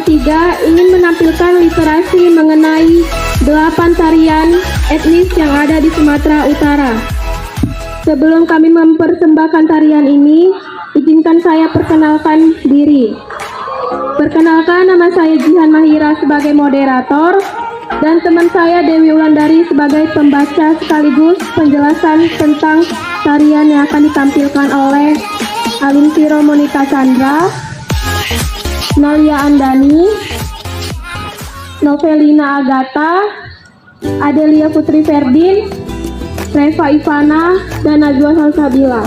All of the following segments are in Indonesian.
ketiga ingin menampilkan literasi mengenai 8 tarian etnis yang ada di Sumatera Utara. Sebelum kami mempersembahkan tarian ini, izinkan saya perkenalkan diri. Perkenalkan, nama saya Jihan Mahira sebagai moderator dan teman saya Dewi Wulandari sebagai pembaca sekaligus penjelasan tentang tarian yang akan ditampilkan oleh Alinsiro Monika Chandra, Nalia Andani, Novelina Agatha, Adelia Putri Ferdin, Reva Ivana, dan Najwa Salsabila.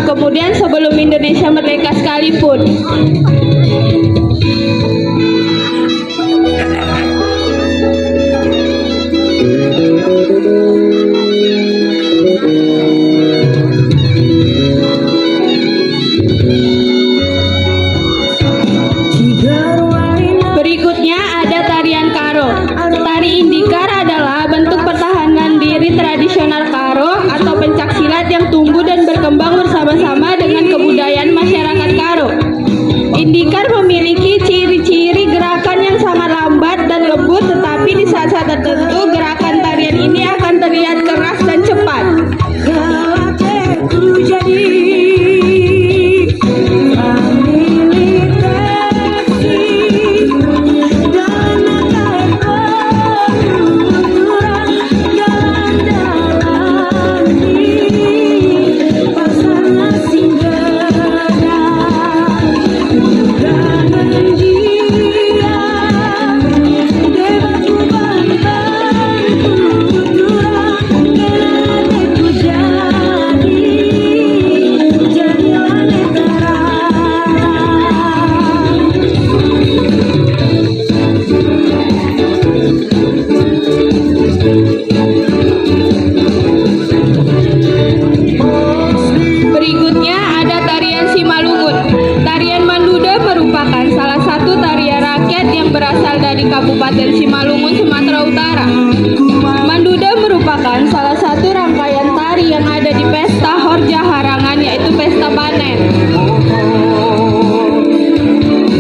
Kemudian sebelum Indonesia merdeka sekalipun. Berikutnya ada tarian Karo. Tari Indikar adalah bentuk pertahanan diri tradisional Karo atau pencaksilat yang tumbuh dan berkembang bersama-sama dengan kebudayaan masyarakat Karo. Indikar memiliki ciri-ciri gerakan yang sangat lambat dan lembut, tetapi di saat-saat tertentu gerakan tarian ini akan terlihat keras dan cepat. Berasal dari Kabupaten Simalungun, Sumatera Utara. Manduda merupakan salah satu rangkaian tari yang ada di Pesta Horja Harangan, yaitu Pesta Panen. Oh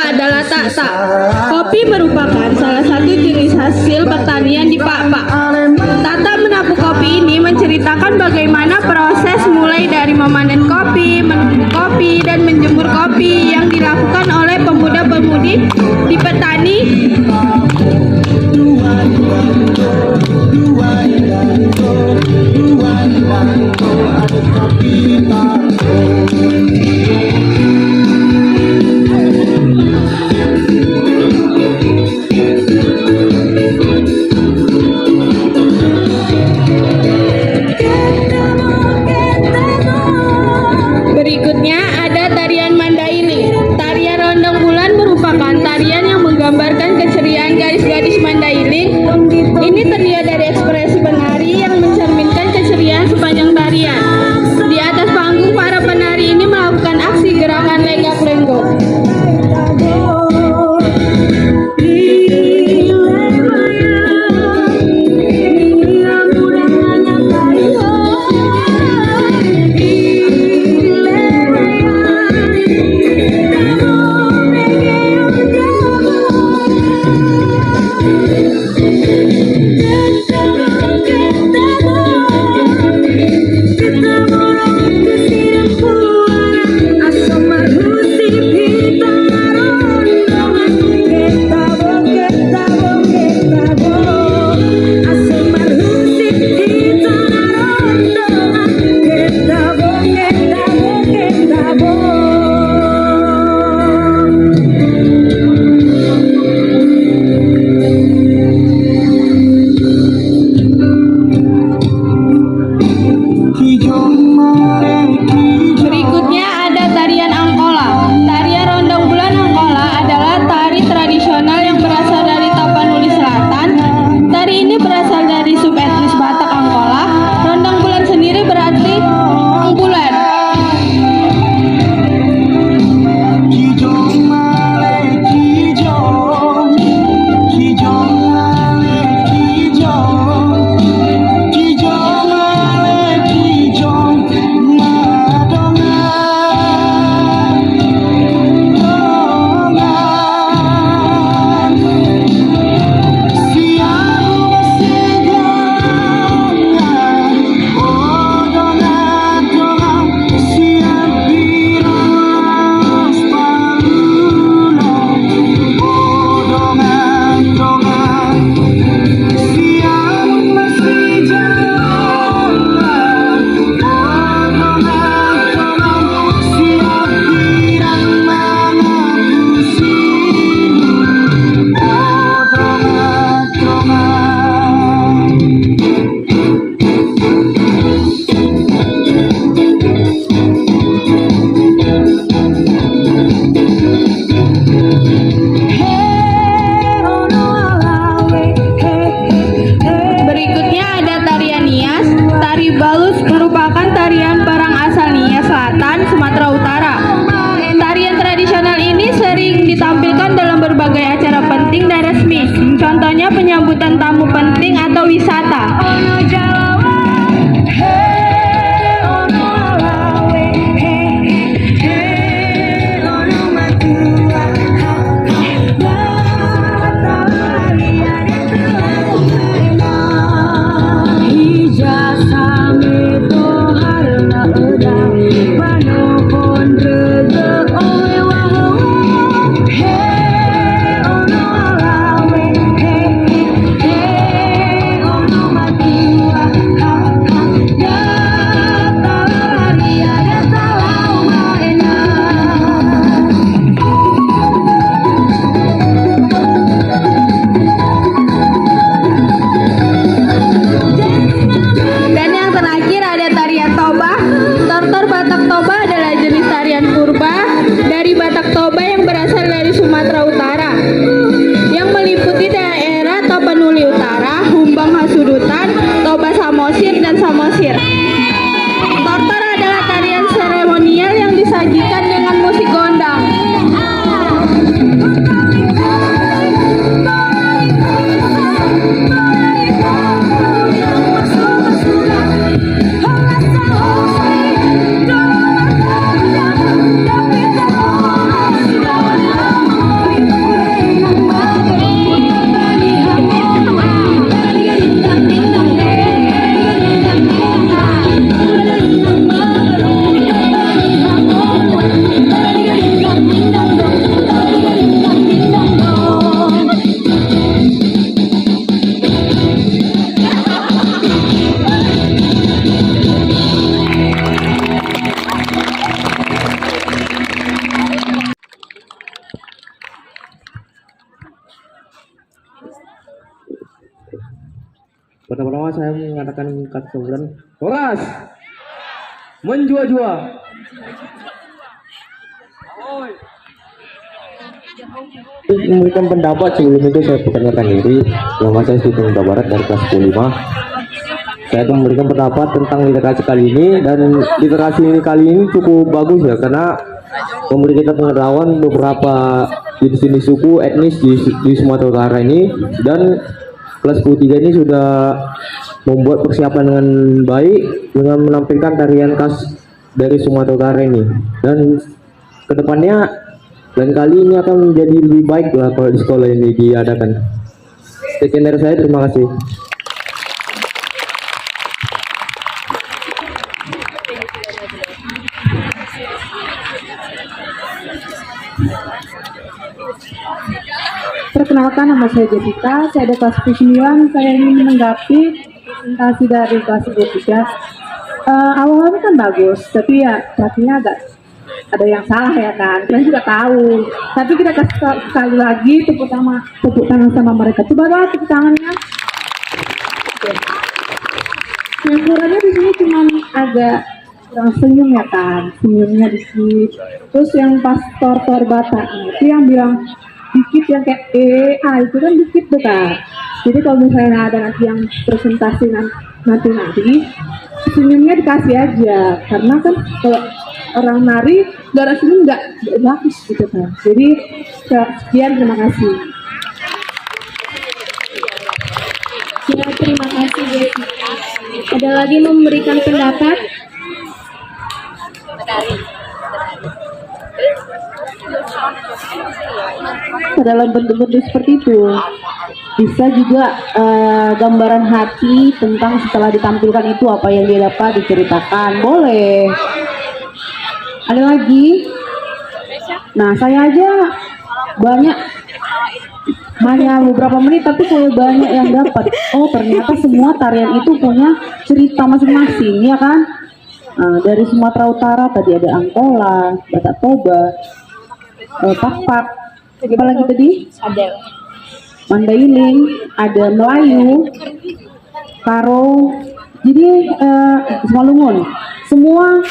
adalah tak-tak. Kopi merupakan salah satu jenis hasil pertanian di Pak-Pak. Tata menapu kopi ini menceritakan bagaimana proses mulai dari memanen kopi, menumbuk kopi, dan menjemur kopi yang dilakukan oleh pemuda-pemudi di petani Berikutnya ada tarian Mandailing. Tarian Rondong Bulan merupakan tarian yang menggambarkan keceriaan gadis-gadis Mandailing. Ini terdiri dari ekspresi penari yang mencerminkan keceriaan sepanjang tarian. Di atas panggung, para penari ini melakukan aksi gerakan lenggak-lenggok. Berikutnya ada tarian Angkola. Tarian Rondong Bulan Angkola adalah tari tradisional yang berasal dari Tapanuli Selatan. Tari ini berasal dari subetnis Batak Angkola. Rondong Bulan sendiri berarti bulan. Berikutnya ada tarian Nias. Tari Balus merupakan tarian perang asal Nias Selatan, Sumatera Utara. Tarian tradisional ini sering ditampilkan dalam berbagai acara penting dan resmi. Contohnya penyambutan tamu penting atau wisata. Pertama-tama saya mengatakan kata sambutan, Horas, menjua-jua. Memberikan pendapat sebelum itu saya perkenalkan diri. Nama saya Siti Huta Barat dari kelas 15. Saya akan memberikan pendapat tentang literasi kali ini, dan literasi ini kali ini cukup bagus ya, karena memberi kita pengetahuan beberapa jenis suku etnis di Sumatera Utara ini, dan kelas 13 ini sudah membuat persiapan dengan baik dengan menampilkan tarian khas dari Sumatera Utara ini, dan kedepannya lain kali ini akan menjadi lebih baik lah kalau di sekolah ini diadakan. Sekian dari saya, terima kasih. Perkenalkan, nama saya Jessica, saya ada kelas 9. Saya ingin menanggapi presentasi dari kelas 23. Awalnya kan bagus, tapi ya terakhirnya agak ada yang salah ya kan. Kita juga tahu, tapi kita kasih sekali lagi tepuk tangan sama mereka. Coba dong tepuk tangannya. Oke. Yang kurangnya di sini cuma agak kurang senyum ya kan, senyumnya dikit. Terus yang pas tor Batak itu yang bilang dikit, yang kayak itu kan dikit tuh kan. Jadi kalau misalnya ada nanti yang presentasi nanti senyumnya dikasih aja, karena kan kalau orang nari gak ada senyum nggak bagus gitu kan. Jadi sekian, terima kasih. Ya, terima kasih Jessica. Ada lagi memberikan pendapat? Dalam bentuk-bentuk seperti itu bisa juga gambaran hati tentang setelah ditampilkan itu apa yang dia dapat diceritakan, boleh. Ada lagi? Nah, saya aja hanya beberapa menit, tapi saya banyak yang dapat. Oh, ternyata semua tarian itu punya cerita masing-masing, ya kan? Dari Sumatera Utara tadi ada Angkola, Batak Toba, Pak, apa lagi tadi? Ada Mandailing, ada Melayu, Karo, jadi Semalungun. Semua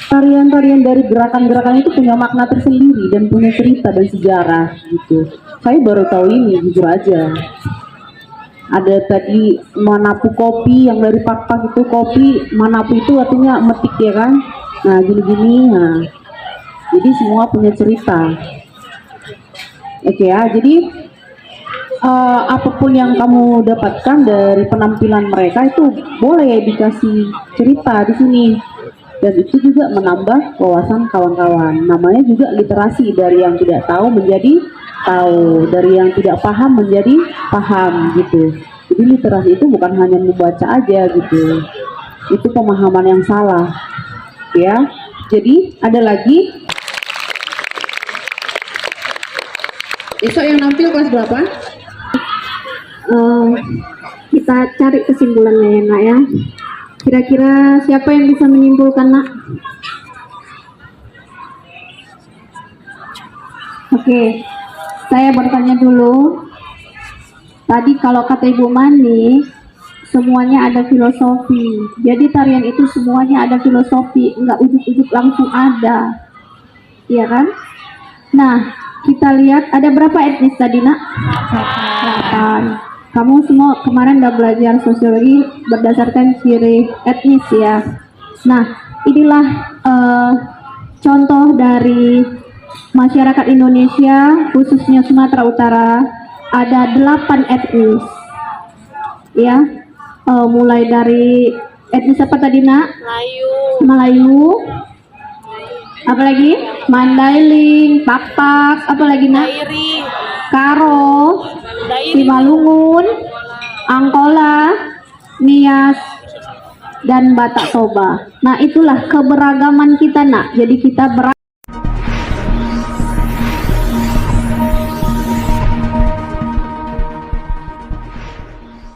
tarian-tarian dari gerakan-gerakan itu punya makna tersendiri dan punya cerita dan sejarah gitu. Saya baru tahu ini, jujur aja. Ada tadi Manapu kopi, yang dari Pak itu kopi, Manapu itu artinya metik ya kan. Nah gini-gini, nah jadi semua punya cerita. Oke ya, jadi apapun yang kamu dapatkan dari penampilan mereka itu boleh dikasih cerita di sini, dan itu juga menambah wawasan kawan-kawan. Namanya juga literasi, dari yang tidak tahu menjadi tahu, dari yang tidak paham menjadi paham gitu. Jadi literasi itu bukan hanya membaca aja gitu, itu pemahaman yang salah ya. Jadi ada lagi besok yang nampil kelas berapa? Kita cari kesimpulannya ya nak ya. Kira-kira siapa yang bisa menyimpulkan nak? Oke, saya bertanya dulu. Tadi kalau kata Ibu Mani, semuanya ada filosofi. Jadi tarian itu semuanya ada filosofi, enggak ujuk-ujuk langsung ada, iya kan? Nah, kita lihat ada berapa etnis tadi nak? 8. Kamu semua kemarin udah belajar sosiologi berdasarkan ciri etnis ya. Nah, inilah contoh dari masyarakat Indonesia, khususnya Sumatera Utara. Ada 8 etnis ya, mulai dari etnis apa tadi nak? Melayu, apa lagi? Mandailing, Pak, apa lagi nak? Karo, Simalungun, Angkola, Nias, dan Batak Toba. Nah itulah keberagaman kita nak, jadi kita